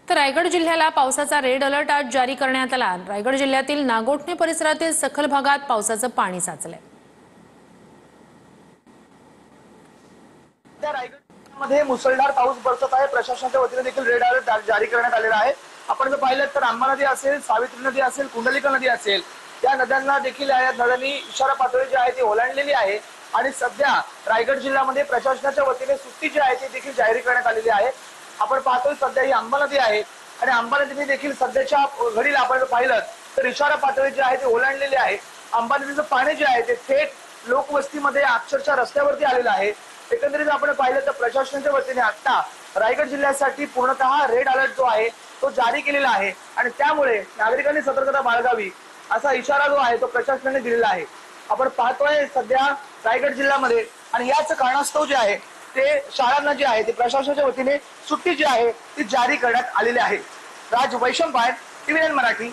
तर रायगड जिल्ह्याला पावसाचा रेड अलर्ट आज जारी करण्यात आला। रायगड जिल्ह्यातील नागोठणे परिसरातील सखल भागात पावसाचं पाणी साचलंय। मध्ये मुसळधार पाऊस बरसत आहे। प्रशासनाच्या वतीने देखील रेड अलर्ट जारी करण्यात आलेला आहे। आपण जर पाहिलं तर आंबा नदी असेल, सावित्री नदी असेल, कुंडलिका नदी असेल, या नद्यांना देखील या नद्यांनी इशारा पातळी जी आहे ती ओलांडलेली आहे आणि सध्या रायगड जिल्ह्यामध्ये प्रशासनाच्या वतीने सुट्टी जी आहे ती देखील जाहीर करण्यात आलेली आहे। आपण पाहतोय सध्या ही आंबा नदी आहे आणि आंबा नदीने देखील सध्याच्या घडीला आपण पाहिलं तर इशारा पातळी जी आहे ती ओलांडलेली आहे। आंबा नदीचं पाणी जे आहे ते थेट लोकवस्तीमध्ये अक्षरशः रस्त्यावरती आलेलं आहे। एकंदरीत आपण पाहिलं तर प्रशासनाच्या वतीने आता रायगड जिल्ह्यासाठी पूर्णतः रेड अलर्ट जो आहे तो जारी केलेला आहे आणि त्यामुळे नागरिकांनी सतर्कता बाळगावी असा इशारा जो आहे तो प्रशासनाने दिलेला आहे। आपण पाहतोय सध्या रायगड जिल्ह्यामध्ये आणि याच कारणास्तव जे आहे ते शाळांना जे आहे ते प्रशासनाच्या वतीने सुट्टी जी आहे ती जारी करण्यात आलेली आहे। राज वैशंपायन, TVN मराठी।